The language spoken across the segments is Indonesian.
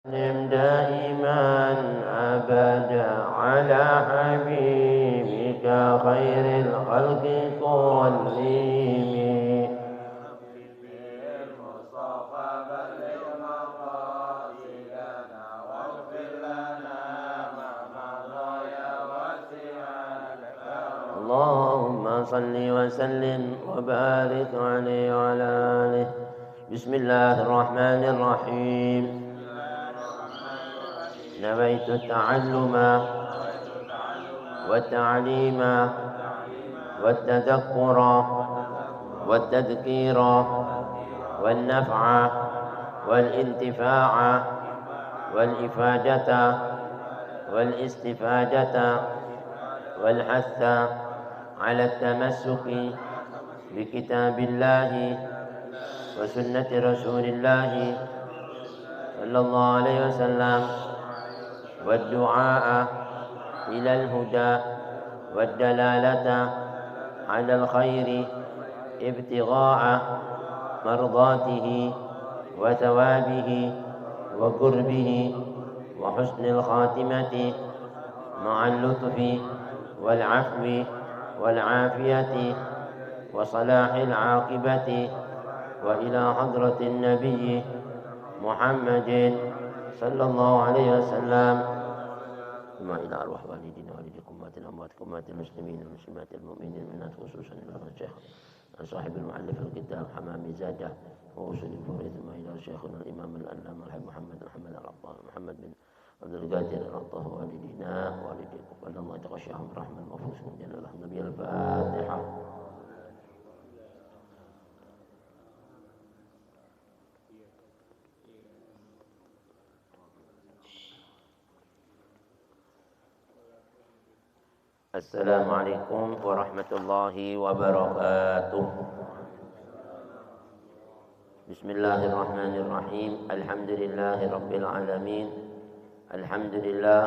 دائما أبدا على حبيبك خير الخلق كلهم. اللهم صل وسلم وبارك عليه وعلى آله. بسم الله الرحمن الرحيم. نويت التعلم والتعليم والتذكر والتذكير والنفع والانتفاع والإفادة والاستفادة والحث على التمسك بكتاب الله وسنة رسول الله صلى الله عليه وسلم والدعاء إلى الهدى والدلالة على الخير ابتغاء مرضاته وثوابه وقربه وحسن الخاتمة مع اللطف والعفو والعافية وصلاح العاقبة وإلى حضرة النبي محمد صلى الله عليه وسلم ثم إلى أرواح والدينا والديكم أمهات الأموات أمهات المسلمين والمسلمات المؤمنين منها خصوصا إلى الشيخ صاحب المؤلف الكتاب حمامي زاده ووصل الفوري ثم إلى شيخنا الإمام الألامة الحبيب محمد العطار محمد بن عبد القادر الله والدينا والديكم قال الله تغشاهم برحمة المفوز من جل الله النبي. الفاتحة. Assalamualaikum warahmatullahi wabarakatuh. Bismillahirrahmanirrahim. Alhamdulillahi rabbil alamin. Alhamdulillah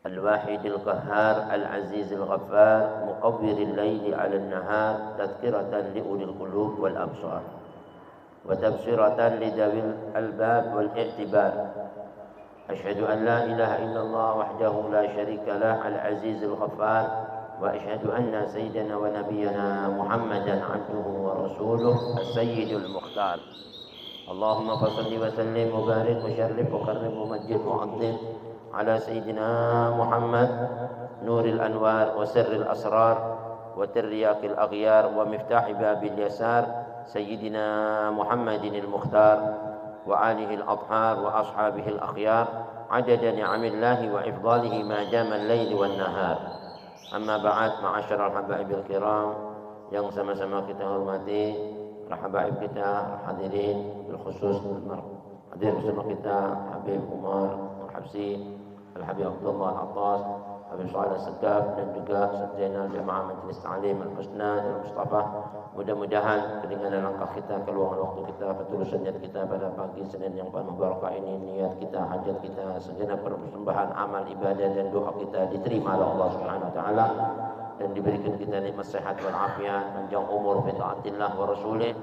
al-wahidil qahhar al-azizil ghaffar muqawwiril laili 'alan nahar tadhkiratan li ulil qulub wal absar wa tabsiratan lidawil albab wal i'tibar. أشهد أن لا إله إلا الله وحده لا شريك له العزيز الغفار وأشهد أن سيدنا ونبينا محمدا عبده ورسوله السيد المختار. اللهم فصل وسلم وبارك وشرف وكرم ومجد وعظم على سيدنا محمد نور الأنوار وسر الأسرار وترياق الأغيار ومفتاح باب اليسار سيدنا محمد المختار وآله الأطهار وأصحابه الأخيار عدد نعم الله وإفضاله ما دام الليل والنهار. Amma ba'd, ma'asyiral habaib al-kiram yang sama-sama kita hormati, habaib kita hadirin bil khusus hadir bersama kita Habib Umar Al-Habsi, Al-Habib Abdullah Al-Attas, Habib Shalih Al-Segaf dan juga Sarjana Jamaah Majlis Ta'lim Al-Husna dan Mustafa. Mudah-mudahan dengan langkah kita, keluangan waktu kita, ketulusan niat kita pada pagi Senin yang penuh barakah ini, niat kita, hajat kita, segenap persembahan amal ibadah dan doa kita diterima oleh Allah Subhanahu wa taala dan diberikan kita nikmat sehat wal afiat, panjang umur fi taatillah wa rasulih,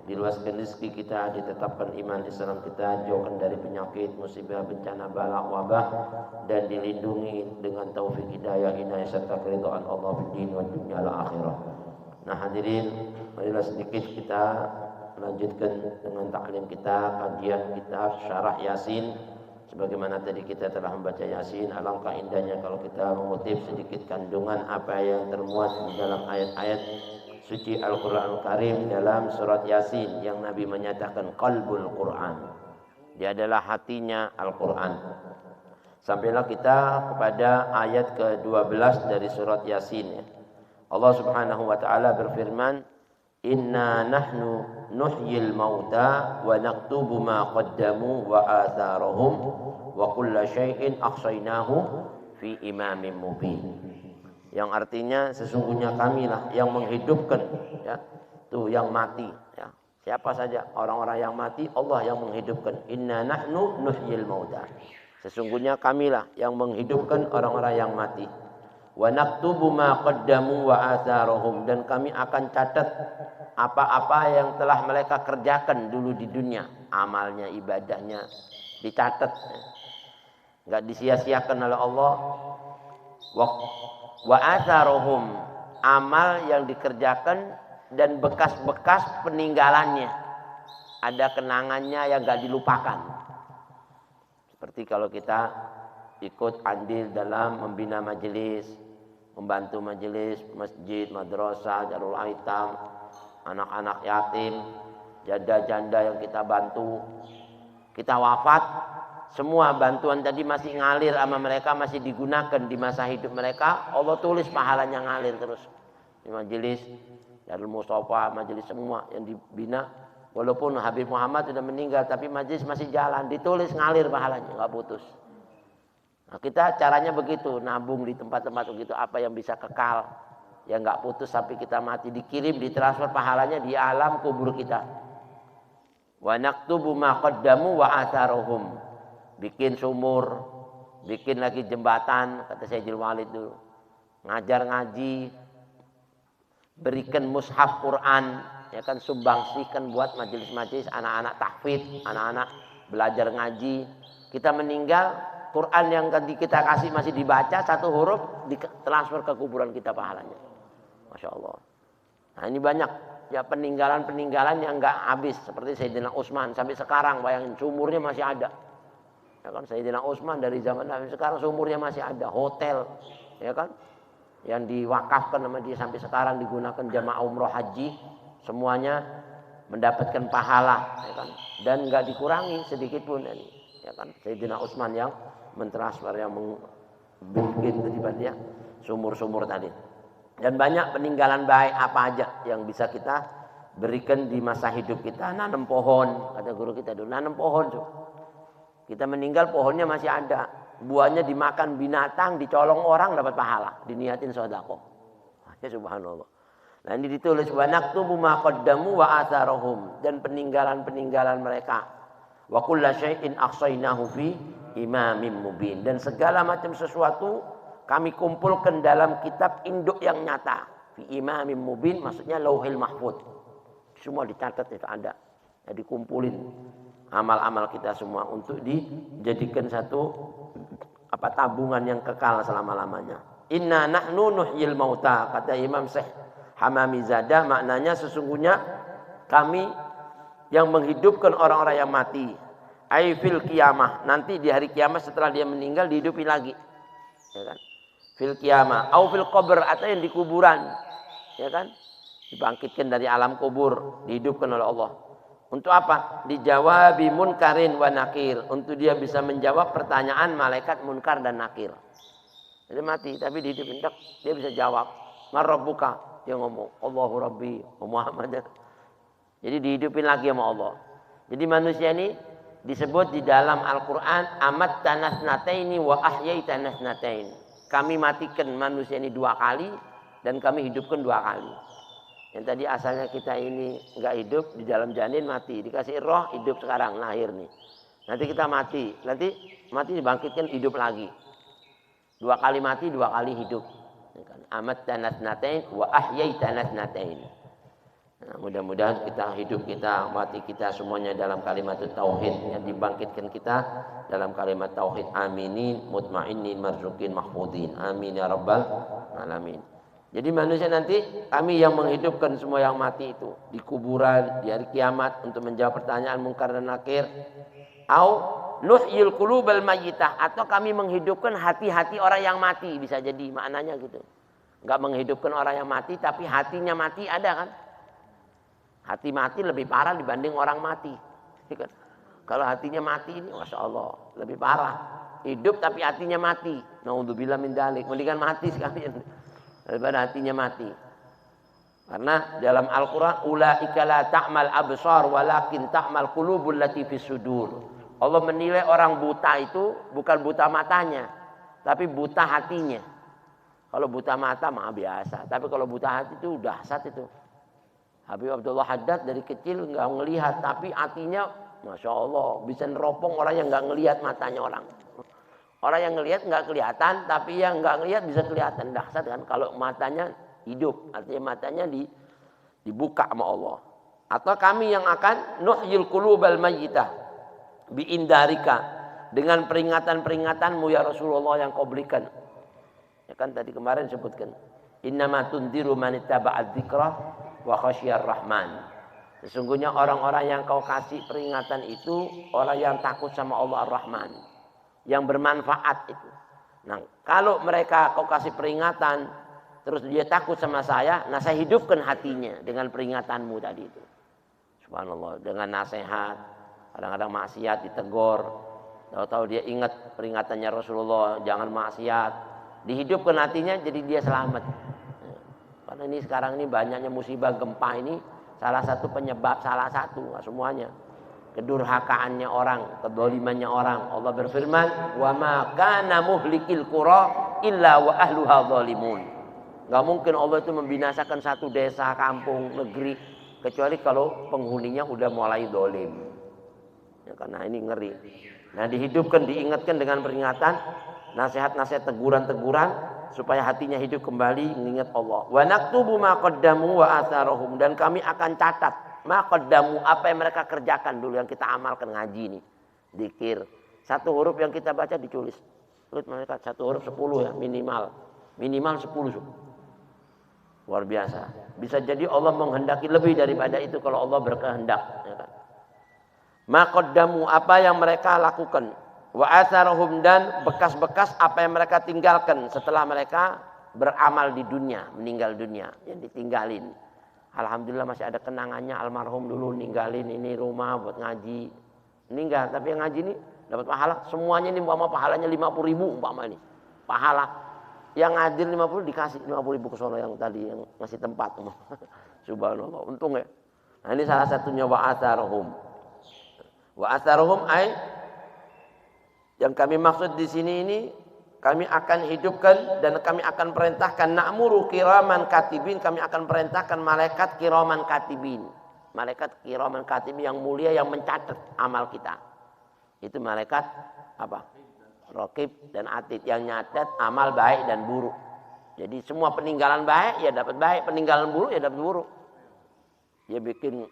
diluaskan rezeki kita, ditetapkan iman Islam kita, jauhkan dari penyakit, musibah, bencana, bala, wabah, dan dilindungi dengan taufik hidayah, inayah serta keridhaan Allah fi din wa dunya al akhirah. Nah hadirin, marilah sedikit kita lanjutkan dengan taklim kita, kajian kitab Syarah Yasin. Sebagaimana tadi kita telah membaca Yasin, alangkah indahnya kalau kita mengutip sedikit kandungan apa yang termuat di dalam ayat-ayat suci Al-Quran Al-Karim dalam surat Yasin yang Nabi menyatakan qalbul Quran. Dia adalah hatinya Al-Quran. Sampailah kita kepada ayat ke-12 dari surat Yasin. Allah Subhanahu wa taala berfirman, "Inna nahnu nuhyil mauta wa naktubu ma qaddamu wa atharahum wa kulla syai'in ahsaynahu fi imamin mubin." Yang artinya sesungguhnya kamilah yang menghidupkan, ya, tuh yang mati, ya. Siapa saja orang-orang yang mati, Allah yang menghidupkan. Inna nahnu nuhyil mauta. Sesungguhnya kamilah yang menghidupkan orang-orang yang mati. Wa naktubu ma qaddamu wa atharahum, dan kami akan catat apa-apa yang telah mereka kerjakan dulu di dunia, amalnya, ibadahnya dicatat, nggak disia-siakan oleh Allah. Wa atharuhum, amal yang dikerjakan dan bekas-bekas peninggalannya, ada kenangannya yang nggak dilupakan. Seperti kalau kita ikut andil dalam membina majelis, membantu majelis, masjid, madrasah, Darul Aitam, anak-anak yatim, janda-janda yang kita bantu, kita wafat, semua bantuan tadi masih ngalir sama mereka, masih digunakan di masa hidup mereka. Allah tulis pahalanya ngalir terus di majelis, Darul Mustafa, majelis semua yang dibina. Walaupun Habib Muhammad sudah meninggal, tapi majelis masih jalan, ditulis ngalir pahalanya, nggak putus. Nah, kita caranya begitu, nabung di tempat-tempat begitu, apa yang bisa kekal, yang nggak putus sampai kita mati, dikirim, ditransfer pahalanya di alam kubur kita. Wa naktubu ma qaddamu wa atharuhum, bikin sumur, bikin lagi jembatan, kata Sayyidil Walid dulu, ngajar ngaji, berikan mushaf Quran, ya kan, sumbangsihkan buat majelis-majelis anak-anak tahfidz, anak-anak belajar ngaji. Kita meninggal, Quran yang kita kasih masih dibaca, satu huruf ditransfer ke kuburan kita pahalanya. Masya Allah. Nah ini banyak ya peninggalan-peninggalan yang nggak habis, seperti Sayyidina Utsman sampai sekarang, bayangin sumurnya masih ada. Ya kan, Sayyidina Utsman dari zaman Nabi sekarang sumurnya masih ada, hotel, ya kan, yang diwakafkan sama dia sampai sekarang digunakan jamaah umroh haji, semuanya mendapatkan pahala, ya kan, dan nggak dikurangi sedikit pun ini. Ya kan, Sayyidina Utsman yang mentransfer, yang bikin tadi dia sumur-sumur tadi. Dan banyak peninggalan baik apa aja yang bisa kita berikan di masa hidup kita. Nanam pohon, kata guru kita dulu, nanam pohon. Kita meninggal pohonnya masih ada, buahnya dimakan binatang, dicolong orang dapat pahala, diniatin sedekah. Ya subhanallah. Nah ini ditulis wa naktubu ma qaddamu wa atharuhum, dan peninggalan-peninggalan mereka. Wa kullu syai'in ahsaynahu fi imamin mubin, dan segala macam sesuatu kami kumpulkan dalam kitab induk yang nyata. Fi imamin mubin maksudnya lauhil mahfuz. Semua dicatat, itu ada. Ya, dikumpulin amal-amal kita semua untuk dijadikan satu tabungan yang kekal selama-lamanya. Inna nahnu nuhyil mauta, kata Imam Syekh Hamamizada, maknanya sesungguhnya kami yang menghidupkan orang-orang yang mati. Ai fil qiyamah, nanti di hari kiamat setelah dia meninggal dihidupi lagi. Ya kan? Fil qiyamah au fil qabr, atau yang di kuburan. Ya kan? Dibangkitkan dari alam kubur, dihidupkan oleh Allah. Untuk apa? Dijawabi munkarin wa nakir, untuk dia bisa menjawab pertanyaan malaikat munkar dan nakir. Jadi mati tapi dihidupin, dia bisa jawab. Man rabbuka? Dia ngomong, Allahu Rabbi wa Muhammad. Jadi dihidupin lagi sama Allah. Jadi manusia ini disebut di dalam Al-Quran amat tanasnataini wa ahyaita nasnatain. Kami matikan manusia ini 2 kali dan kami hidupkan 2 kali. Yang tadi asalnya kita ini nggak hidup, di dalam janin mati, dikasih roh hidup sekarang, lahir nih. Nanti kita mati, nanti mati dibangkitkan hidup lagi. 2 kali mati, 2 kali hidup. Amat tanasnatain wa ahyaita nasnatain. Nah, mudah-mudahan kita hidup kita, mati kita semuanya dalam kalimat tauhid, yang dibangkitkan kita dalam kalimat tauhid. Aminin mutmainin marzukin mahfudin. Amin ya rabbal alamin. Jadi manusia nanti kami yang menghidupkan semua yang mati itu di kuburan, di hari kiamat untuk menjawab pertanyaan munkar dan nakir. Au nuhyil qulubal mayyitah, atau kami menghidupkan hati-hati orang yang mati, bisa jadi maknanya gitu. Enggak menghidupkan orang yang mati tapi hatinya mati, ada kan? Hati mati lebih parah dibanding orang mati. Kalau hatinya mati ini, masya Allah, lebih parah. Hidup tapi hatinya mati. Naudzubillah min dzalik. Mendingan mati sekalian daripada hatinya mati. Karena dalam Al-Quran, ulaika la ta'mal absar walakin ta'mal qulubul lati fis sudur. Allah menilai orang buta itu bukan buta matanya, tapi buta hatinya. Kalau buta mata mah biasa, tapi kalau buta hati itu dahsyat itu. Habib Abdullah Haddad dari kecil nggak ngelihat, tapi hatinya, masya Allah, bisa neropong orang yang nggak ngelihat matanya orang. Orang yang ngelihat nggak kelihatan, tapi yang nggak ngelihat bisa kelihatan. Dahsyat kan? Kalau matanya hidup, artinya matanya dibuka sama Allah. Atau kami yang akan nuhyil qulubal mayyitah biindarika, dengan peringatan-peringatanmu ya Rasulullah yang kau berikan. Ya kan tadi kemarin sebutkan, innama tundiru man ittaba'adz dzikra wa khasyiyar rahman. Sesungguhnya orang-orang yang kau kasih peringatan itu orang yang takut sama Allah Ar-Rahman, yang bermanfaat itu. Nah, kalau mereka kau kasih peringatan terus dia takut sama saya, nah saya hidupkan hatinya dengan peringatanmu tadi itu. Subhanallah, dengan nasihat, kadang-kadang maksiat ditegur, tahu-tahu dia ingat peringatannya Rasulullah, jangan maksiat, dihidupkan hatinya jadi dia selamat. Karena ini sekarang ini banyaknya musibah gempa ini salah satu penyebab, salah satu, nggak semuanya, kedurhakaannya orang, kedzalimannya orang. Allah berfirman, wa ma kana muhlikil qura illa wa ahluha zalimun. Nggak mungkin Allah itu membinasakan satu desa, kampung, negeri kecuali kalau penghuninya udah mulai zalim. Ya, karena ini ngeri. Nah, dihidupkan, diingatkan dengan peringatan, nasihat-nasihat, teguran-teguran supaya hatinya hidup kembali mengingat Allah. Wa naktubu ma qaddamu wa atharahum, dan kami akan catat ma qaddamu, apa yang mereka kerjakan dulu, yang kita amalkan ngaji ini. Zikir. Satu huruf yang kita baca diculis. Tulis mereka satu huruf 10 ya minimal. Minimal 10. Luar biasa. Bisa jadi Allah menghendaki lebih daripada itu kalau Allah berkehendak, ya kan? Ma qaddamu, apa yang mereka lakukan. Wa atharahum, dan bekas-bekas apa yang mereka tinggalkan setelah mereka beramal di dunia, meninggal dunia, yang ditinggalin. Alhamdulillah masih ada kenangannya, almarhum dulu ninggalin ini rumah buat ngaji. Meninggal, tapi yang ngaji ini dapat pahala. Semuanya ini umpama pahalanya 50.000 umpama ini. Pahala. Yang hadir 50 dikasih 50.000 ke sono yang tadi yang ngasih tempat. Subhanallah, untung ya. Nah, ini salah satunya wa atharahum. Wa atharahum yang kami maksud di sini ini, kami akan hidupkan dan kami akan perintahkan na'muru kiraman katibin, kami akan perintahkan malaikat kiraman katibin. Malaikat kiraman katibin yang mulia yang mencatat amal kita. Itu malaikat apa? Raqib dan Atid, yang nyatat amal baik dan buruk. Jadi semua peninggalan baik ya dapat baik, peninggalan buruk ya dapat buruk. Dia bikin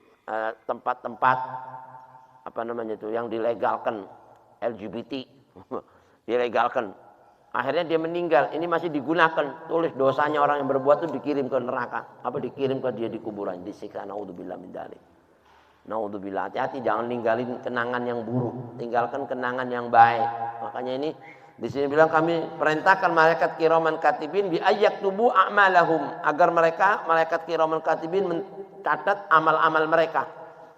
tempat-tempat apa namanya itu yang dilegalkan, LGBT dilegalkan. Akhirnya dia meninggal, ini masih digunakan, tulis dosanya orang yang berbuat itu dikirim ke neraka, apa dikirim ke dia di kuburan, disiksa. Naudzubillah min dzalik. Naudzubillah, hati-hati jangan ninggalin kenangan yang buruk, tinggalkan kenangan yang baik. Makanya ini di sini bilang kami perintahkan malaikat kiraman katibin bi ayyaktubu a'malahum, agar mereka malaikat kiraman katibin mencatat amal-amal mereka.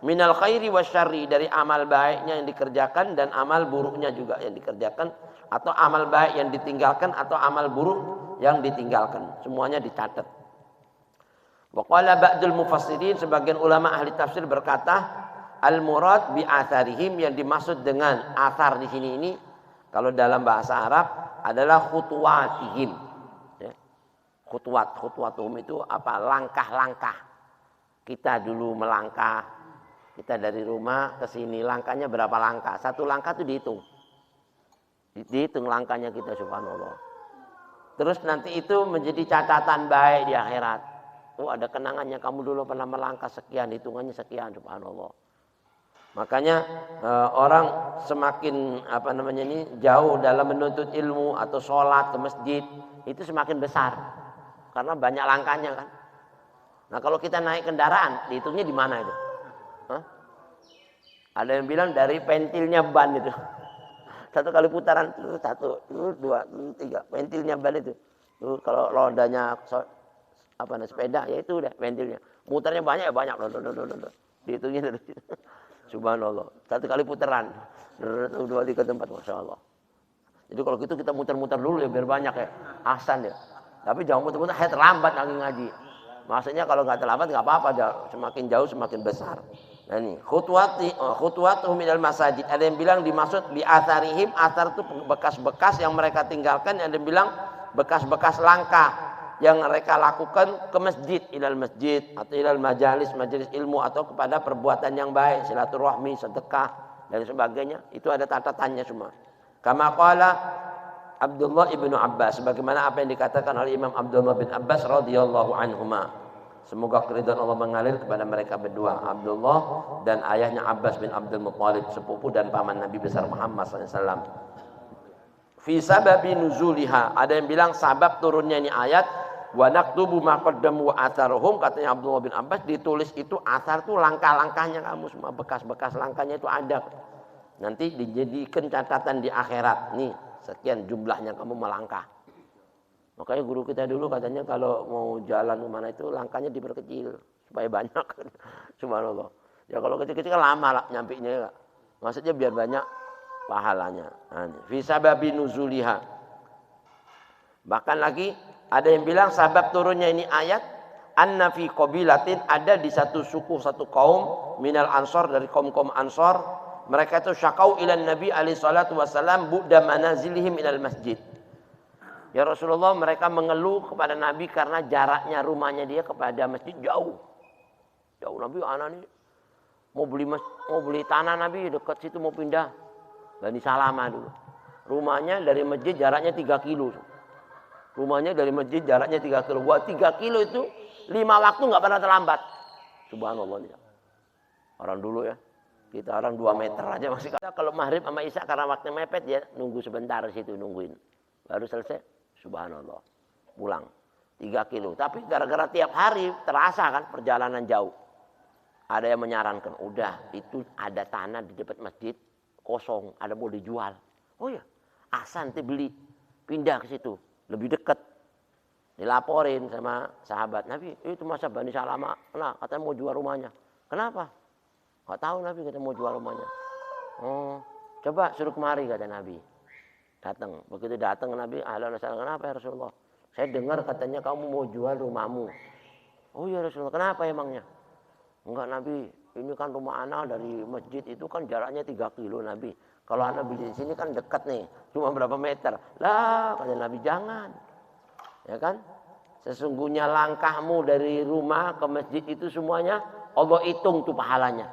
Minal khairi wasyarri, dari amal baiknya yang dikerjakan dan amal buruknya juga yang dikerjakan, atau amal baik yang ditinggalkan atau amal buruk yang ditinggalkan, semuanya dicatat. Wa qala ba'dul mufassirin, sebagian ulama ahli tafsir berkata, al murad bi atharihim, yang dimaksud dengan athar di sini ini kalau dalam bahasa Arab adalah khutuwatihim. Ya. Khutuwatuhum itu apa? Langkah-langkah. Kita dulu melangkah. Kita dari rumah ke sini langkahnya berapa langkah? Satu langkah itu dihitung. Dihitung langkahnya kita, subhanallah. Terus nanti itu menjadi catatan baik di akhirat. Oh, ada kenangannya, kamu dulu pernah melangkah sekian, hitungannya sekian, subhanallah. Makanya orang semakin apa namanya ini jauh dalam menuntut ilmu atau sholat ke masjid itu semakin besar. Karena banyak langkahnya kan. Nah, kalau kita naik kendaraan, dihitungnya di mana itu? Hah? Ada yang bilang dari pentilnya ban itu. Satu kali putaran, satu, dua, tiga, pentilnya ban itu. Kalau rodanya apa sepeda, ya itu udah pentilnya. Mutarnya banyak ya banyak. Dihitungnya dari situ. Subhanallah. Satu kali putaran. Dua, tiga tempat, masya Allah. Jadi kalau gitu kita muter-muter dulu ya biar banyak ya. Ahsan ya. Tapi jangan muter-muter, saya terlambat lagi ngaji. Maksudnya kalau nggak terlambat nggak apa-apa, semakin jauh semakin besar. Nah ini khutuwatuhum minal masajid. Ada yang bilang dimaksud bi atharihim, athar itu bekas-bekas yang mereka tinggalkan. Ada yang bilang bekas-bekas langkah yang mereka lakukan ke masjid, ilal masjid atau ilal majalis ilmu, atau kepada perbuatan yang baik, silaturahmi, sedekah dan sebagainya. Itu ada catatannya semua. Kama qala Abdullah ibnu Abbas, sebagaimana apa yang dikatakan oleh Imam Abdullah bin Abbas radhiyallahu anhuma. Semoga keridhaan Allah mengalir kepada mereka berdua, Abdullah dan ayahnya Abbas bin Abdul Muttalib, sepupu dan paman Nabi besar Muhammad SAW. Fi sababi nuzuliha, ada yang bilang sabab turunnya ini ayat, wa naktubu ma qaddamu wa atharuhum, katanya Abdullah bin Abbas, ditulis itu athar tuh langkah-langkahnya kamu semua, bekas-bekas langkahnya itu ada. Nanti dijadikan catatan di akhirat. Nih, sekian jumlahnya kamu melangkah. Makanya guru kita dulu katanya kalau mau jalan kemana itu langkahnya diperkecil supaya banyak. Subhanallah. Ya kalau kecil-kecil kan lama lah nyampainya. Maksudnya biar banyak pahalanya. Fi sababi nuzuliha. Bahkan lagi ada yang bilang sabab turunnya ini ayat, anna fi qabilatin, ada di satu suku, satu kaum minal ansor, dari kaum-kaum ansor, mereka itu syakau ilan Nabi alaihi salatu wasallam bu'da manazilihim ilal masjid. Ya Rasulullah, mereka mengeluh kepada Nabi karena jaraknya rumahnya dia kepada masjid jauh. Jauh. Nabi anak nih mau beli tanah, Nabi dekat situ mau pindah. Bani Salamah dulu. Rumahnya dari masjid jaraknya 3 kilo. Rumahnya dari masjid jaraknya 3 kilo. Buat 3 kilo itu 5 waktu nggak pernah terlambat. Subhanallah. Orang dulu ya. Kita orang 2 meter aja masih. Kalau maghrib sama isya karena waktu mepet ya nunggu sebentar situ nungguin. Baru selesai. Subhanallah. Pulang. 3 kilo. Tapi gara-gara tiap hari terasa kan perjalanan jauh. Ada yang menyarankan, udah itu ada tanah di dekat masjid kosong, ada mau dijual. Oh ya, asal nanti beli, pindah ke situ, lebih dekat. Dilaporin sama sahabat Nabi, itu masa Bani Salamah, nah katanya mau jual rumahnya. Kenapa? Nggak tahu Nabi katanya mau jual rumahnya. Oh, coba suruh kemari kata Nabi. Datang, begitu datang Nabi, ahlan wasallam, kenapa ya Rasulullah? Saya dengar katanya kamu mau jual rumahmu. Oh ya Rasulullah, kenapa emangnya? Enggak Nabi, ini kan rumah anak dari masjid itu kan jaraknya 3 kilo Nabi. Kalau anak beli di sini kan dekat nih, cuma berapa meter. Lah, kata Nabi jangan. Ya kan? Sesungguhnya langkahmu dari rumah ke masjid itu semuanya Allah hitung tuh pahalanya.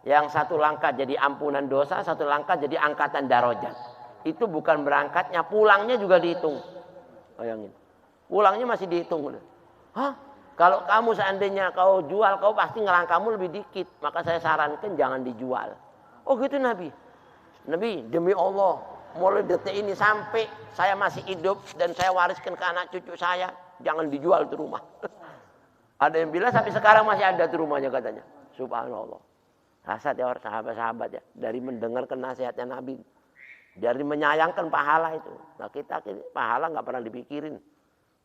Yang satu langkah jadi ampunan dosa, satu langkah jadi angkatan darajat. Itu bukan berangkatnya, pulangnya juga dihitung. Bayangin. Pulangnya masih dihitung. Hah? Kalau kamu seandainya kau jual, kau pasti ngelangkahmu lebih dikit. Maka saya sarankan jangan dijual. Oh gitu Nabi. Nabi, demi Allah, mulai detik ini sampai saya masih hidup dan saya wariskan ke anak cucu saya, jangan dijual tuh rumah. Ada yang bilang sampai sekarang masih ada tuh rumahnya katanya. Subhanallah. Hasad ya orang sahabat-sahabat ya. Dari mendengarkan nasihatnya Nabi. Dari menyayangkan pahala itu. Nah kita pahala nggak pernah dipikirin.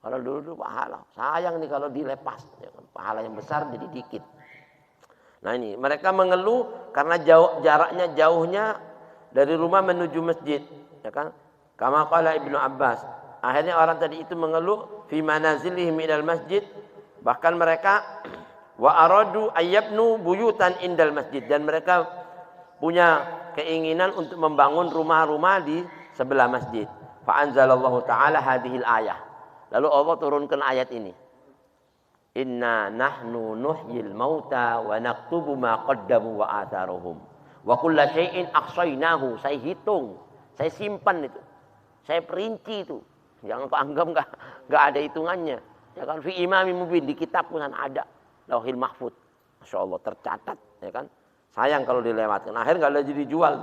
Kalau dulu pahala. Sayang nih kalau dilepas. Ya kan? Pahala yang besar jadi dikit. Nah ini mereka mengeluh karena jaraknya jauhnya dari rumah menuju masjid. Ya kan? Kama qala Ibnu Abbas. Akhirnya orang tadi itu mengeluh. Fi manazilihim minal masjid. Bahkan mereka wa aradu ayyabnu buyutan indal masjid. Dan mereka punya keinginan untuk membangun rumah-rumah di sebelah masjid. Fa anzalallahu ta'ala hadhil ayah. Lalu Allah turunkan ayat ini. Inna nahnu nuhyil mauta wa naktubu ma qaddamu wa atharuhum. Wa kulla syai'in ahsaynahu. Saya hitung, saya simpan itu. Saya perinci itu. Jangan kau anggap enggak ada hitungannya. Ya kan fi imamin mubin, di kitab pun ada. Lauhil mahfud. Masyaallah tercatat, ya kan? Sayang kalau dilewatkan. Akhir enggak ada jadi jual.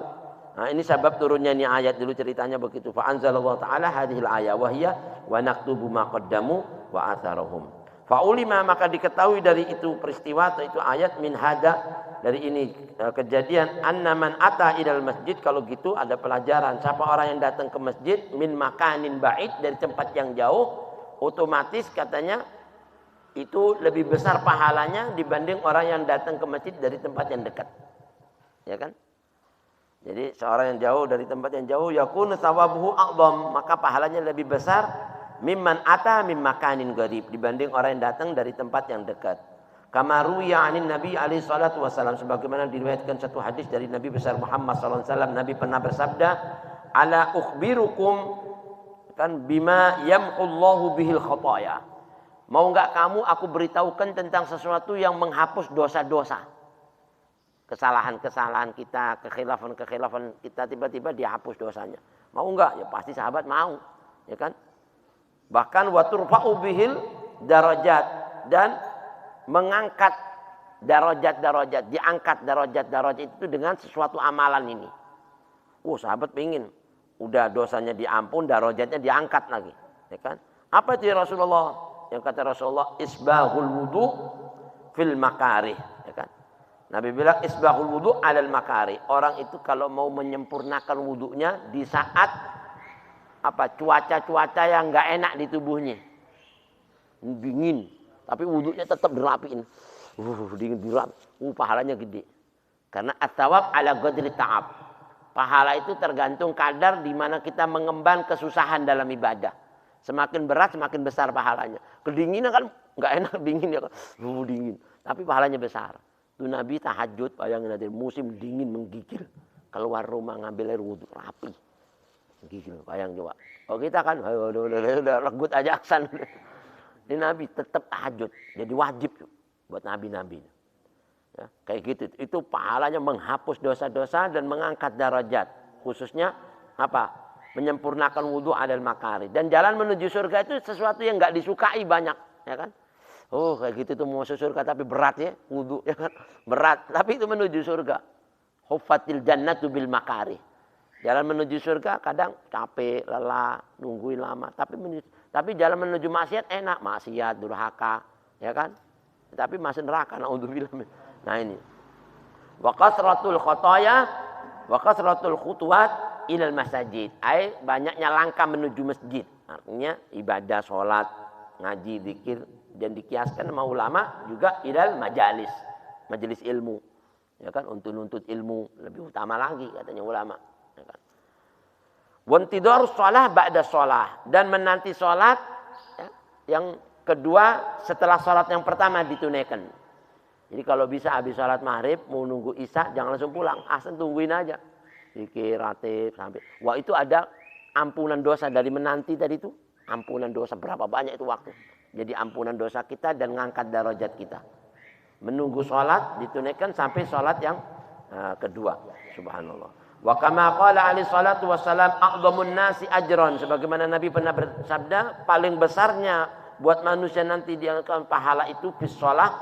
Nah, ini sebab turunnya ini ayat dulu ceritanya begitu. Fa anzalallahu ta'ala hadhil ayah wa hiya wa naktubu ma qaddamu wa atharuhum. Fa ulima, maka diketahui dari itu peristiwa atau itu ayat min hada, dari ini kejadian anna man ata ilal masjid. Kalau gitu ada pelajaran, siapa orang yang datang ke masjid min makanin ba'id, dari tempat yang jauh, otomatis katanya itu lebih besar pahalanya dibanding orang yang datang ke masjid dari tempat yang dekat. Ya kan? Jadi seorang yang jauh dari tempat yang jauh yakunu thawabuhu a'dham, maka pahalanya lebih besar mimman ata mim makanin gharib, dibanding orang yang datang dari tempat yang dekat. Kama ruwiya 'anin Nabi alaihi salatu wasallam, sebagaimana diriwayatkan satu hadis dari Nabi besar Muhammad sallallahu alaihi wasallam, Nabi pernah bersabda, ala ukhbirukum kan bima yamhullahu bihil khataaya. Mau enggak kamu aku beritahukan tentang sesuatu yang menghapus dosa-dosa. Kesalahan-kesalahan kita, kekhilafan-kekhilafan kita tiba-tiba dihapus dosanya. Mau enggak? Ya pasti sahabat mau, ya kan? Bahkan wa turfa'u bihil darajat, dan mengangkat darajat-darajat, diangkat darajat-darajat itu dengan sesuatu amalan ini. Sahabat pingin, udah dosanya diampun, darajatnya diangkat lagi, ya kan? Apa itu ya Rasulullah? Yang kata Rasulullah, isbahul wudu fil makarih, ya kan? Nabi bilang isbahul wudu alal makarih. Orang itu kalau mau menyempurnakan wudunya di saat cuaca-cuaca yang nggak enak di tubuhnya, dingin, tapi wudunya tetap dirapiin, dingin dirap, pahalanya gede. Karena at-thawab ala qadri ta'ab. Pahala itu tergantung kadar di mana kita mengemban kesusahan dalam ibadah. Semakin berat semakin besar pahalanya. Kedinginan kan nggak enak, dingin ya kan, dingin, tapi pahalanya besar. Itu Nabi tahajud, bayangin nanti musim dingin menggigil, keluar rumah ngambil air wudu rapi, gigil, bayang coba. Oh kita kan, udah regut aja aksan. Ini Nabi tetap tahajud, jadi wajib buat nabi-nabi. Ya, kayak gitu, itu pahalanya menghapus dosa-dosa dan mengangkat derajat, khususnya menyempurnakan wudu adal makari. Dan jalan menuju surga itu sesuatu yang nggak disukai banyak, ya kan? Kayak gitu tuh mau masuk surga tapi berat ya, wudu ya kan, berat. Tapi itu menuju surga. Huffatil jannatu bil makari. Jalan menuju surga kadang capek, lelah, nungguin lama. Tapi jalan menuju maksiat enak, maksiat, durhaka, ya kan? Tapi masih neraka, naudzubillah. Nah ini. Wa kasratul khotoya, wa kasratul khutuwat ilal masajid. Banyaknya langkah menuju masjid. Artinya ibadah, sholat, ngaji, zikir. Dan dikiaskan sama ulama juga ilal majalis. Majelis ilmu. Ya kan, untuk nuntut ilmu. Lebih utama lagi katanya ulama. Ya kan. Wantidor sholah ba'da sholah. Dan menanti sholat. Ya, yang kedua setelah sholat yang pertama ditunaikan. Jadi kalau bisa habis sholat maghrib. Mau nunggu isya jangan langsung pulang. Asal tungguin aja. Zikir, ratib, sampai. Wah itu ada ampunan dosa dari menanti tadi itu. Ampunan dosa berapa banyak itu waktu. Jadi ampunan dosa kita dan ngangkat darajat kita. Menunggu sholat ditunaikan sampai sholat yang kedua. Subhanallah. Wa kama qala alaihi salatu wassalam a'dhamun nasi ajran. Sebagaimana Nabi pernah bersabda, paling besarnya buat manusia nanti di dalam pahala itu bis sholat.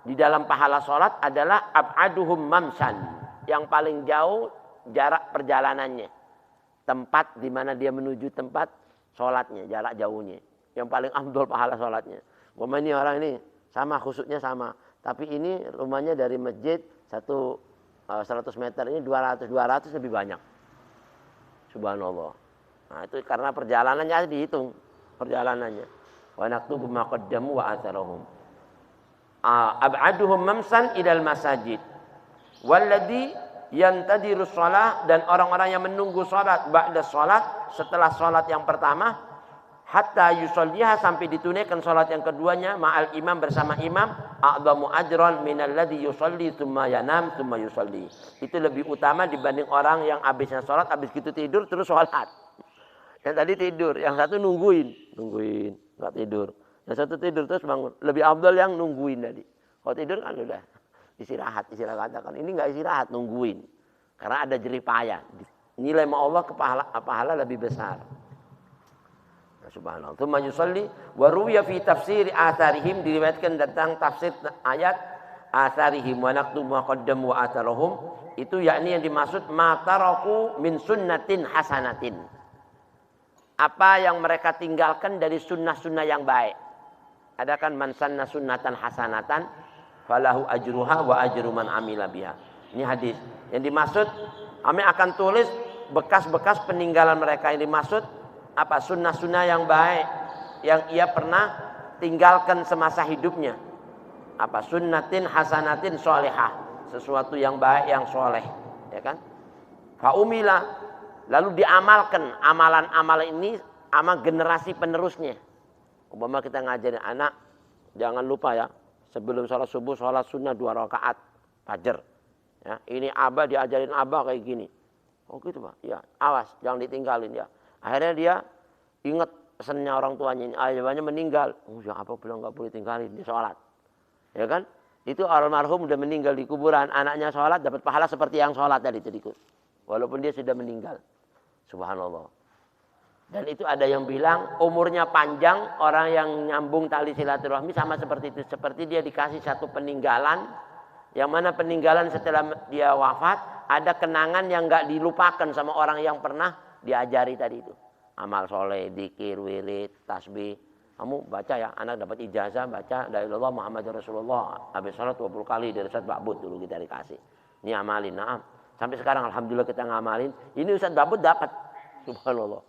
Di dalam pahala sholat adalah ab'aduhum mamsan. Yang paling jauh jarak perjalanannya. Tempat di mana dia menuju tempat sholatnya, jarak jauhnya. Yang paling afdol pahala sholatnya. Ini orang ini sama, khusuknya sama. Tapi ini rumahnya dari masjid 100 meter ini 200 lebih banyak. Subhanallah. Nah itu karena perjalanannya dihitung. Perjalanannya. Wa naktubu ma qaddamu wa atharahum. Ab'aduhum mamsan idal masajid. Walladhi yantadirus sholat. Dan orang-orang yang menunggu sholat. Ba'da sholat. Setelah sholat yang pertama. Hatta yusolliha sampai ditunaikan salat yang keduanya ma'al imam bersama imam a'dhamu ajran minalladzi yusolli tsumma yanam tsumma yusolli. Itu lebih utama dibanding orang yang habisnya salat habis gitu tidur terus salat. Yang tadi tidur, yang satu nungguin, enggak tidur. Yang satu tidur terus bangun. Lebih afdal yang nungguin tadi. Kalau tidur kan udah istirahat, istilah katakan. Ini enggak istirahat, nungguin. Karena ada jerih payah. Nilai ma Allah ke pahala lebih besar. Subhanallah. Tsumma yusalli wa ruwiya fi tafsir atharihim, diriwayatkan tentang tafsir ayat atharihim wa naktubu ma qaddamu wa atharahum, itu yakni yang dimaksud ma taraku min sunnatin hasanatin. Apa yang mereka tinggalkan dari sunnah-sunnah yang baik. Ada kan man sanna sunnatan hasanatan falahu ajruha wa ajru man amila biha. Ini hadis. Yang dimaksud kami akan tulis bekas-bekas peninggalan mereka. Yang dimaksud apa? Sunnah-sunnah yang baik yang ia pernah tinggalkan semasa hidupnya. Apa? Sunnatin hasanatin sholihah, sesuatu yang baik yang soleh, ya kan? Faumila, lalu diamalkan amalan-amalan ini sama generasi penerusnya. Umpama kita ngajarin anak, jangan lupa ya, sebelum sholat subuh sholat sunnah 2 rakaat fajar. Ya, ini abah diajarin abah kayak gini. Oh gitu Pak, ya awas jangan ditinggalin ya. Akhirnya dia ingat pesannya orang tuanya, ini ayahnya meninggal. Oh ya apa bilang nggak boleh tinggalin, dia sholat. Ya kan? Itu almarhum udah meninggal di kuburan, anaknya sholat dapat pahala seperti yang sholat tadi itu. Walaupun dia sudah meninggal. Subhanallah. Dan itu ada yang bilang umurnya panjang orang yang nyambung tali silaturahmi sama seperti itu. Seperti dia dikasih satu peninggalan, yang mana peninggalan setelah dia wafat ada kenangan yang nggak dilupakan sama orang yang pernah diajari tadi itu. Amal soleh, dzikir, wirid, tasbih. Kamu baca ya, anak dapat ijazah baca la ilaha illallah Muhammadur Rasulullah. Habis salat 20 kali dari Ustaz Ba'bud dulu kita dikasih. Ini amalin, naam. Sampai sekarang alhamdulillah kita ngamalin. Ini Ustaz Ba'bud dapat. Subhanallah.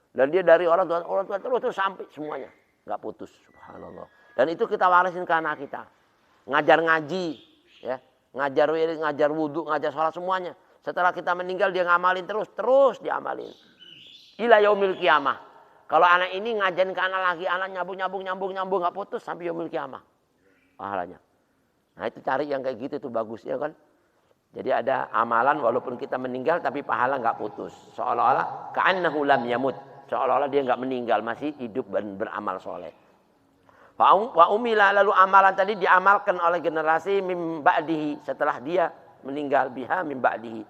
Dan dia dari orang tua terus sampai semuanya. Nggak putus, subhanallah. Dan itu kita warisin ke anak kita. Ngajar ngaji, ya. Ngajar wirid, ngajar wudhu, ngajar sholat semuanya. Setelah kita meninggal dia ngamalin terus diamalin. Ila yaumil qiyamah. Kalau anak ini ngajarin ke anak lagi, anak nyambung nggak putus sampai yaumil qiyamah. Pahalanya. Nah itu cari yang kayak gitu tuh bagus ya kan. Jadi ada amalan walaupun kita meninggal tapi pahala nggak putus. Seolah-olah ka'annahu lam yamut. Seolah-olah dia nggak meninggal, masih hidup dan beramal soleh. Wa umila, lalu amalan tadi diamalkan oleh generasi min ba'dihi, setelah dia meninggal, biha min ba'dihi.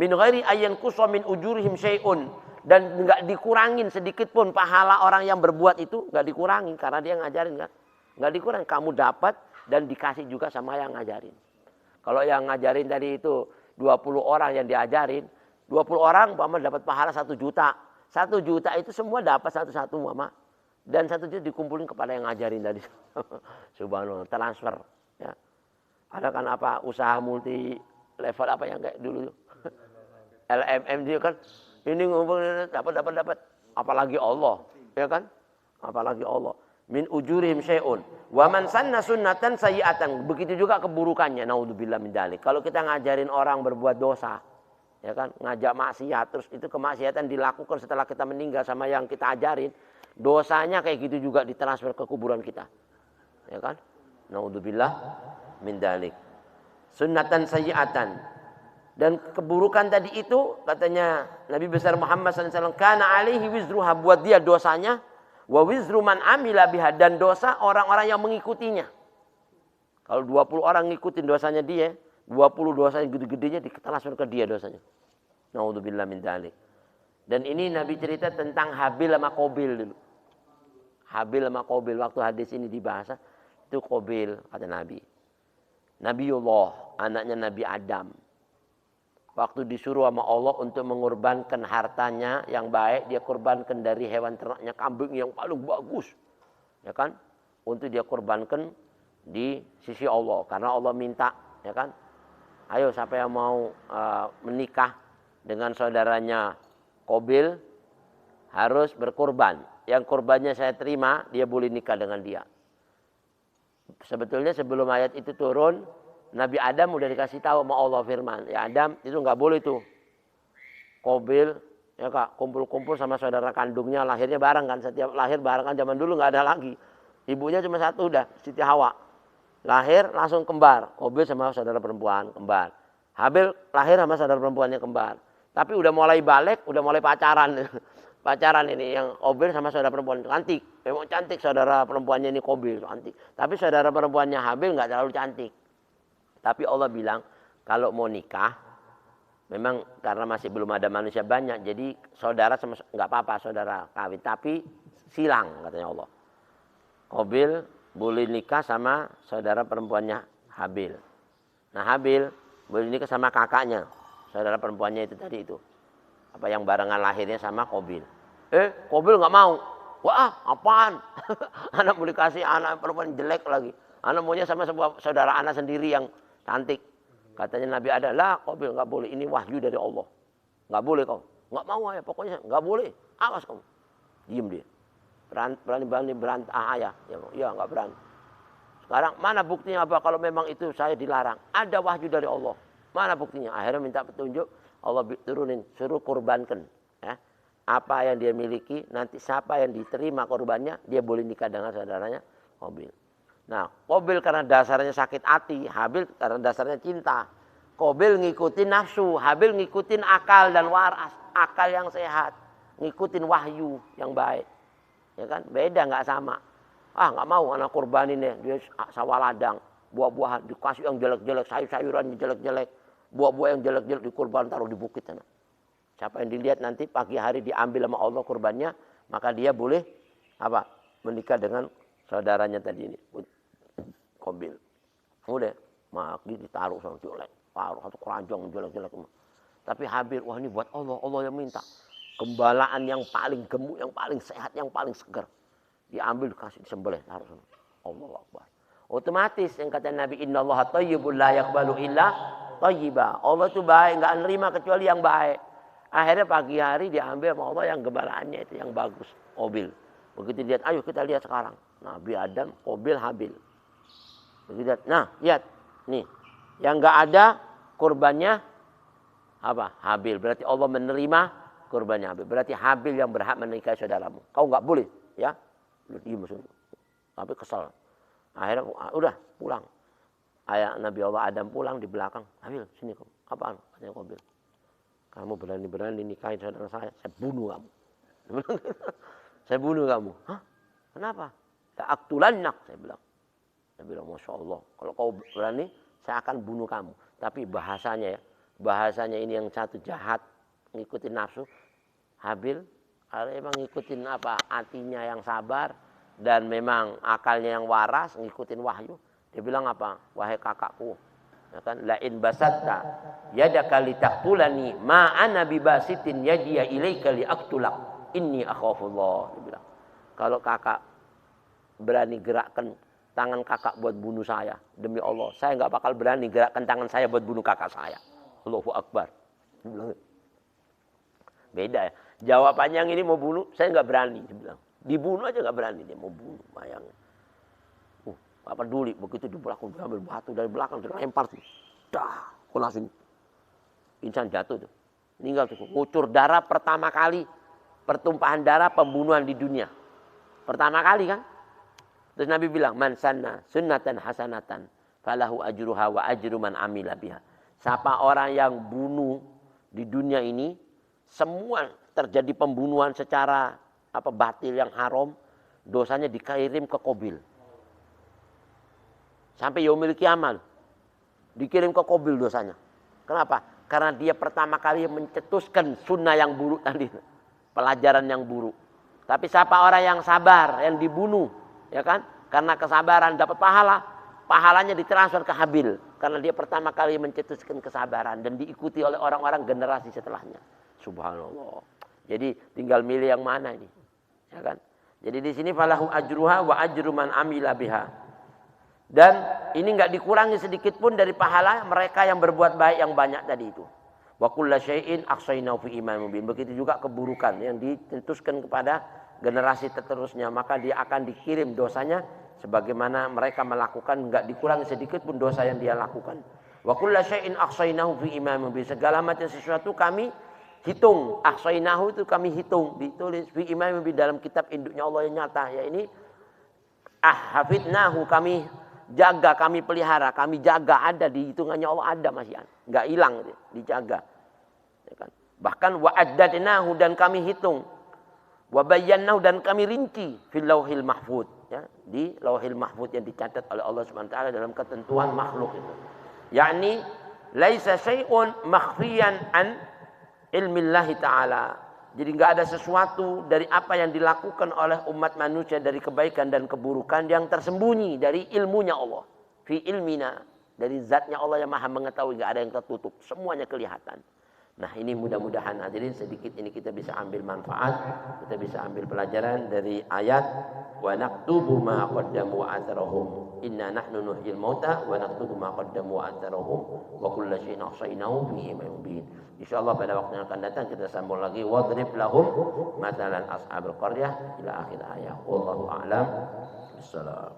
Min ghairi ayyan qusa min ujurihim syai'un, dan enggak dikurangin sedikit pun pahala orang yang berbuat itu, enggak dikurangin karena dia ngajarin kan. Enggak dikurangin, kamu dapat dan dikasih juga sama yang ngajarin. Kalau yang ngajarin tadi itu 20 orang yang diajarin, 20 orang Mama dapat pahala 1 juta. 1 juta itu semua dapat satu-satu Mama. Dan 1 juta dikumpulin kepada yang ngajarin tadi. Subhanallah, transfer. Ya. Ada kan apa usaha multi level apa yang kayak dulu. LMM dia kan. Ini ngumpul dapat. Apalagi Allah. Ya kan? Apalagi Allah. Min ujurihim syai'un. Wa man sanna sunnatan sayyi'atan. Begitu juga keburukannya. Naudzubillah min dzalik. Kalau kita ngajarin orang berbuat dosa. Ya kan? Ngajak maksiat. Terus itu kemaksiatan dilakukan setelah kita meninggal sama yang kita ajarin. Dosanya kayak gitu juga ditransfer ke kuburan kita. Ya kan? Naudzubillah min dzalik. Sunnatan sayyi'atan. Dan keburukan tadi itu katanya Nabi besar Muhammad SAW, kana alaihi wizruha, buat dia dosanya, wa wizru man amila biha, dan dosa orang-orang yang mengikutinya. Kalau 20 orang ngikutin dosanya dia, 20 dosa yang gede-gedenya ditransfer ke dia dosanya. Naudzubillah min dzalik. Dan ini Nabi cerita tentang Habil sama Qabil dulu. Habil sama Qabil, waktu hadis ini dibahas, itu Qabil kata Nabi. Nabiullah, anaknya Nabi Adam. Waktu disuruh sama Allah untuk mengorbankan hartanya yang baik, dia korbankan dari hewan ternaknya kambing yang paling bagus. Ya kan? Untuk dia korbankan di sisi Allah. Karena Allah minta, ya kan? Ayo siapa yang mau menikah dengan saudaranya Qabil harus berkorban. Yang korbannya saya terima, dia boleh nikah dengan dia. Sebetulnya sebelum ayat itu turun, Nabi Adam udah dikasih tahu sama Allah firman. Ya Adam, itu nggak boleh tuh. Qabil, ya kak, kumpul-kumpul sama saudara kandungnya, lahirnya bareng kan. Setiap lahir bareng kan, zaman dulu nggak ada lagi. Ibunya cuma satu udah, Siti Hawa. Lahir langsung kembar. Qabil sama saudara perempuan, kembar. Habil lahir sama saudara perempuannya kembar. Tapi udah mulai balik, udah mulai pacaran. Pacaran ini yang Qabil sama saudara perempuan cantik. Memang cantik saudara perempuannya ini Qabil, cantik. Tapi saudara perempuannya Habil nggak terlalu cantik. Tapi Allah bilang kalau mau nikah, memang karena masih belum ada manusia banyak, jadi saudara sama nggak apa-apa saudara kawin, tapi silang katanya Allah. Qabil boleh nikah sama saudara perempuannya Habil. Nah Habil boleh nikah sama kakaknya, saudara perempuannya itu tadi itu. Apa yang barengan lahirnya sama Qabil. Qabil nggak mau. Wah apaan? Anak boleh kasih anak perempuan jelek lagi. Anak maunya sama sebuah saudara anak sendiri yang cantik. Katanya Nabi ada, lah Qabil nggak boleh, ini wahyu dari Allah. Nggak boleh kau. Nggak mau ya, pokoknya nggak boleh. Awas kamu. Diem dia. Berani berantah ayah. Ya nggak berani. Sekarang mana buktinya apa kalau memang itu saya dilarang? Ada wahyu dari Allah. Mana buktinya? Akhirnya minta petunjuk. Allah turunin, suruh kurbankan. Ya. Apa yang dia miliki, nanti siapa yang diterima korbannya, dia boleh nikah dengan saudaranya Qabil. Nah, Qabil karena dasarnya sakit hati, Habil karena dasarnya cinta. Qabil ngikutin nafsu, Habil ngikutin akal dan waras, akal yang sehat, ngikutin wahyu yang baik. Ya kan? Beda nggak sama. Nggak mau anak korbanin ya, dia sawah ladang, buah-buahan dikasih yang jelek-jelek, sayur-sayuran jelek-jelek, buah-buah yang jelek-jelek dikorban taruh di bukit sana. Siapa yang dilihat nanti pagi hari diambil sama Allah korbannya, maka dia boleh apa? Menikah dengan saudaranya tadi ini, Qabil. Udah, maka ditaruh sama jelek, taruh satu keranjang jelek-jelek. Tapi Habil, wah ini buat Allah, Allah yang minta. Gembalaan yang paling gemuk, yang paling sehat, yang paling segar. Diambil, kasih disembelih, taruh sama. Allahu Akbar. Otomatis yang kata Nabi, innallaha thayyibun la yaqbalu illa thayyiba. Allah itu baik, enggak nerima kecuali yang baik. Akhirnya pagi hari diambil sama Allah yang gembalaannya itu yang bagus, Qabil. Begitu lihat, ayo kita lihat sekarang. Nabi Adam, Qabil, Habil. Begitu lihat, nah lihat, nih, yang enggak ada kurbannya apa? Habil. Berarti Allah menerima kurbannya Habil. Berarti Habil yang berhak menikahi saudaramu. Kau enggak boleh, ya? Lu diam maksudnya. Tapi kesal. Akhirnya udah pulang. Ayah Nabi Allah Adam pulang di belakang. Habil, sini kamu. Apaan? Katanya Qabil. Kamu berani-berani nikahin saudara saya bunuh kamu. Saya bunuh kamu. Hah? Kenapa? Ya aktulannak, saya bilang. Saya bilang, Masya Allah. Kalau kau berani, saya akan bunuh kamu. Tapi bahasanya ya. Bahasanya ini yang satu jahat. Ngikutin nafsu. Habil. Emang ngikutin apa? Hatinya yang sabar. Dan memang akalnya yang waras. Ngikutin wahyu. Dia bilang apa? Wahai kakakku. Ya kan? Lain basatta yadaka litaqtulani ma ana bibasitin yadiya ilaika liaqtulak inni akhafullah. Dia bilang, kalau kakak berani gerakkan tangan kakak buat bunuh saya, demi Allah saya nggak bakal berani gerakkan tangan saya buat bunuh kakak saya. Allahu Akbar. Dia bilang, beda ya. Jawabannya yang ini mau bunuh, saya nggak berani. Dia bilang, dibunuh aja nggak berani, dia mau bunuh, bayangin. Apa peduli, begitu di belakang diambil batu dari belakang dilempar tuh. Dah, langsung insan jatuh tuh. Meninggal tuh. Ngucur darah pertama kali, pertumpahan darah pembunuhan di dunia. Pertama kali kan? Terus Nabi bilang, man sanna sunnatan hasanatan falahu ajruha wa ajru man amila biha. Siapa orang yang bunuh di dunia ini, semua terjadi pembunuhan secara apa batil yang haram, dosanya dikirim ke Qabil. Sampai yaumil kiamat dikirim ke Qabil dosanya. Kenapa? Karena dia pertama kali mencetuskan sunnah yang buruk tadi, pelajaran yang buruk. Tapi siapa orang yang sabar, yang dibunuh, ya kan? Karena kesabaran dapat pahala, pahalanya ditransfer ke Habil. Karena dia pertama kali mencetuskan kesabaran dan diikuti oleh orang-orang generasi setelahnya. Subhanallah. Jadi tinggal milih yang mana ini, ya kan? Jadi di sini falahu ajruha wa ajru man amila biha. Dan ini enggak dikurangi sedikit pun dari pahala mereka yang berbuat baik yang banyak tadi itu. Wa kullu syai'in ahsaynahu fi imamin mubin. Begitu juga keburukan yang ditentuskan kepada generasi seterusnya, maka dia akan dikirim dosanya sebagaimana mereka melakukan, enggak dikurangi sedikit pun dosa yang dia lakukan. Wa kullu syai'in ahsaynahu fi imamin mubin. Segala macam sesuatu kami hitung. Ahsaynahu itu kami hitung, ditulis fi imamin mubin dalam kitab induknya Allah yang nyata. Ya ini hafidnahu kami jaga, kami pelihara, kami jaga, ada di hitungannya Allah, ada masih ada, nggak hilang, dijaga. Ya kan? Bahkan wa'addadnahu dan kami hitung, wa bayyanahu dan kami rinci fil lauhil mahfud, ya, di lauhil mahfud yang dicatat oleh Allah Subhanahu wa taala dalam ketentuan makhluk itu. Yakni laisa syai'un makhfiyan an ilmillahi taala. Jadi nggak ada sesuatu dari apa yang dilakukan oleh umat manusia dari kebaikan dan keburukan yang tersembunyi dari ilmunya Allah. Fi ilmina, dari zatnya Allah yang maha mengetahui, nggak ada yang tertutup, semuanya kelihatan. Nah ini mudah-mudahan hadirin sedikit ini kita bisa ambil manfaat, kita bisa ambil pelajaran dari ayat wa naktubu ma qaddamu wa atharahum inna nahnu nuhyil mauta wa naktubu ma qaddamu wa atharahum wa kullu syai'in ahsaynahu fi imamin mubin. Insyaallah pada waktu yang akan datang kita sambung lagi wadrib lahum matalan ashabul qaryah ila akhir ayat. Wallahu a'lam. Bismillah.